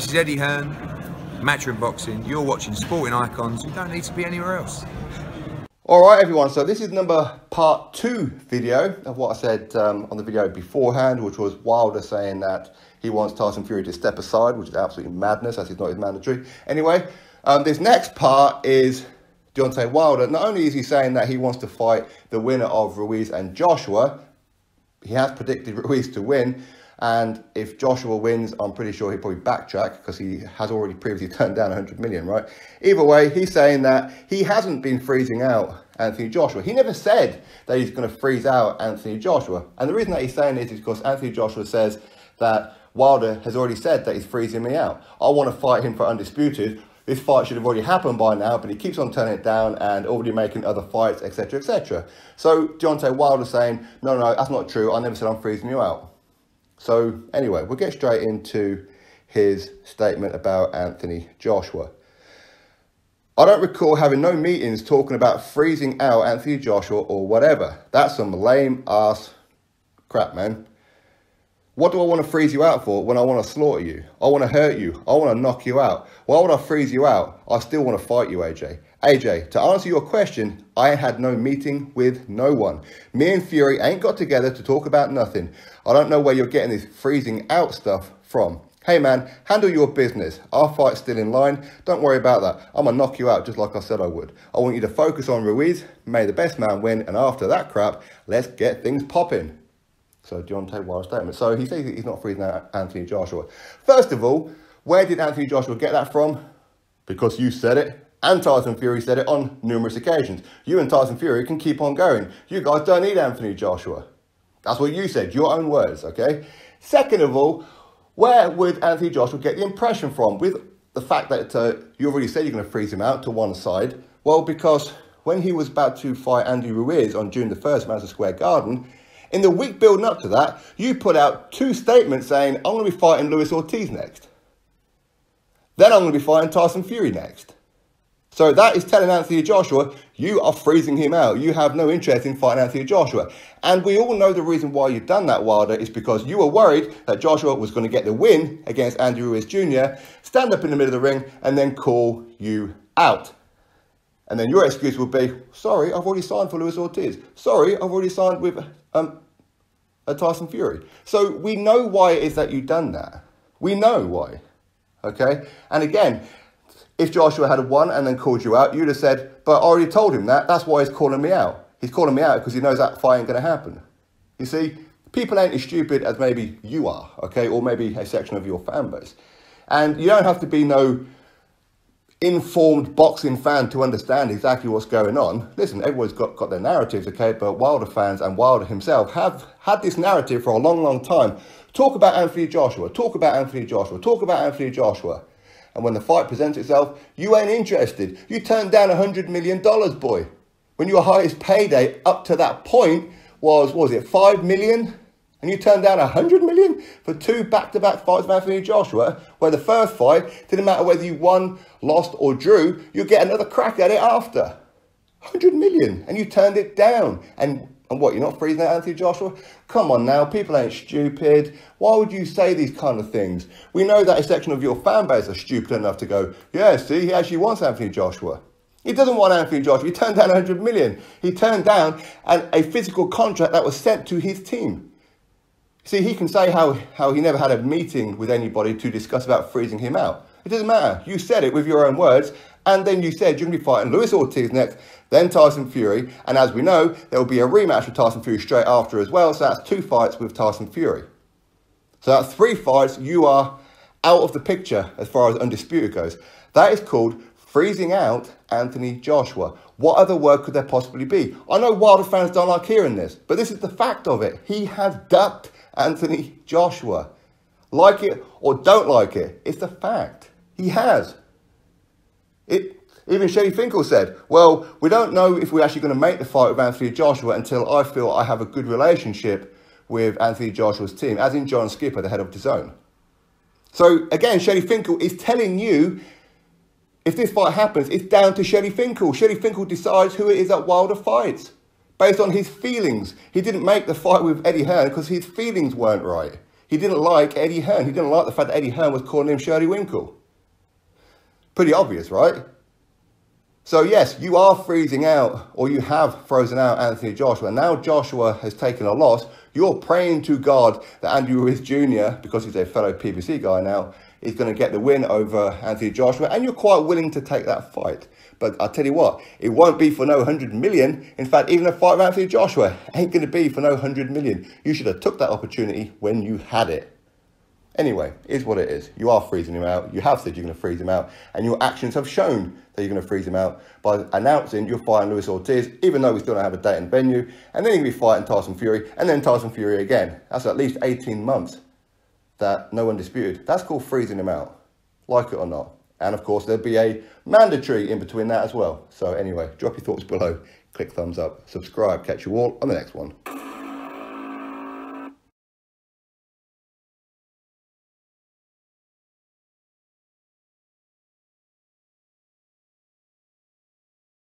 This is Eddie Hearn, Matchroom Boxing. You're watching Sporting Icons. You don't need to be anywhere else. Alright everyone, so this is part 2 video of what I said on the video beforehand, which was Wilder saying that he wants Tyson Fury to step aside, which is absolutely madness, as he's not his mandatory. Anyway, this next part is Deontay Wilder. Not only is he saying that he wants to fight the winner of Ruiz and Joshua, he has predicted Ruiz to win, and if Joshua wins, I'm pretty sure he'll probably backtrack because he has already previously turned down 100 million, right? Either way, he's saying that he hasn't been freezing out Anthony Joshua. He never said that he's going to freeze out Anthony Joshua. And the reason that he's saying this is because Anthony Joshua says that Wilder has already said that he's freezing me out. I want to fight him for undisputed. This fight should have already happened by now, but he keeps on turning it down and already making other fights, etc., etc. So Deontay Wilder saying, no, that's not true. I never said I'm freezing you out. So anyway, we'll get straight into his statement about Anthony Joshua. I don't recall having no meetings talking about freezing out Anthony Joshua or whatever. That's some lame ass crap, man. What do I want to freeze you out for when I want to slaughter you? I want to hurt you. I want to knock you out. Why would I freeze you out? I still want to fight you, AJ. AJ, to answer your question, I had no meeting with no one. Me and Fury ain't got together to talk about nothing. I don't know where you're getting this freezing out stuff from. Hey man, handle your business. Our fight's still in line. Don't worry about that. I'm gonna knock you out just like I said I would. I want you to focus on Ruiz, may the best man win, and after that crap, let's get things popping. So Deontay Wilder's statement. So he says he's not freezing out Anthony Joshua. First of all, where did Anthony Joshua get that from? Because you said it. And Tyson Fury said it on numerous occasions. You and Tyson Fury can keep on going. You guys don't need Anthony Joshua. That's what you said, your own words, okay? Second of all, where would Anthony Joshua get the impression from? With the fact that you already said you're going to freeze him out to one side. Well, because when he was about to fight Andy Ruiz on June the 1st, Madison Square Garden, in the week building up to that, you put out 2 statements saying, I'm going to be fighting Luis Ortiz next. Then I'm going to be fighting Tyson Fury next. So that is telling Anthony Joshua, you are freezing him out. You have no interest in fighting Anthony Joshua. And we all know the reason why you've done that, Wilder, is because you were worried that Joshua was going to get the win against Andy Ruiz Jr., stand up in the middle of the ring, and then call you out. And then your excuse would be, sorry, I've already signed for Luis Ortiz. Sorry, I've already signed with Tyson Fury. So we know why it is that you've done that. We know why, okay? And again, if Joshua had won and then called you out, you'd have said, but I already told him that. That's why he's calling me out. He's calling me out because he knows that fight ain't going to happen. You see, people ain't as stupid as maybe you are, okay? Or maybe a section of your fan base. And you don't have to be no informed boxing fan to understand exactly what's going on. Listen, everyone's got their narratives, okay? But Wilder fans and Wilder himself have had this narrative for a long, long time. Talk about Anthony Joshua. Talk about Anthony Joshua. Talk about Anthony Joshua. And when the fight presents itself, you ain't interested. You turned down $100 million, boy. When your highest payday up to that point was it, $5 million? And you turned down $100 million for 2 back-to-back fights with Anthony Joshua, where the first fight, didn't matter whether you won, lost, or drew, you'll get another crack at it after. $100 million, and you turned it down. And what, you're not freezing out Anthony Joshua? Come on now, people ain't stupid. Why would you say these kind of things? We know that a section of your fan base are stupid enough to go, yeah, see, he actually wants Anthony Joshua. He doesn't want Anthony Joshua. He turned down $100 million. He turned down a physical contract that was sent to his team. See, he can say how he never had a meeting with anybody to discuss about freezing him out. It doesn't matter. You said it with your own words. And then you said you're going to be fighting Luis Ortiz next, then Tyson Fury. And as we know, there will be a rematch with Tyson Fury straight after as well. So that's 2 fights with Tyson Fury. So that's 3 fights. You are out of the picture as far as undisputed goes. That is called freezing out Anthony Joshua. What other word could there possibly be? I know Wilder fans don't like hearing this, but this is the fact of it. He has ducked Anthony Joshua. Like it or don't like it, it's the fact. He has. Even Shady Finkel said, well, we don't know if we're actually going to make the fight with Anthony Joshua until I feel I have a good relationship with Anthony Joshua's team, as in John Skipper, the head of DAZN. So again, Shady Finkel is telling you, if this fight happens, it's down to Shady Finkel. Shady Finkel decides who it is that Wilder fights, based on his feelings. He didn't make the fight with Eddie Hearn because his feelings weren't right. He didn't like Eddie Hearn. He didn't like the fact that Eddie Hearn was calling him Shirley Winkle. Pretty obvious, right? So yes, you are freezing out, or you have frozen out Anthony Joshua. Now Joshua has taken a loss. You're praying to God that Andy Ruiz Jr, because he's a fellow PBC guy now, is going to get the win over Anthony Joshua. And you're quite willing to take that fight. But I'll tell you what, it won't be for no 100 million. In fact, even a fight with Anthony Joshua ain't going to be for no 100 million. You should have took that opportunity when you had it. Anyway, it's what it is. You are freezing him out. You have said you're going to freeze him out. And your actions have shown that you're going to freeze him out by announcing you're fighting Luis Ortiz, even though we still don't have a date and venue. And then you're going to be fighting Tyson Fury, and then Tyson Fury again. That's at least 18 months that no one disputed. That's called freezing him out, like it or not. And of course, there'd be a mandatory in between that as well. So anyway, drop your thoughts below, click thumbs up, subscribe. Catch you all on the next one.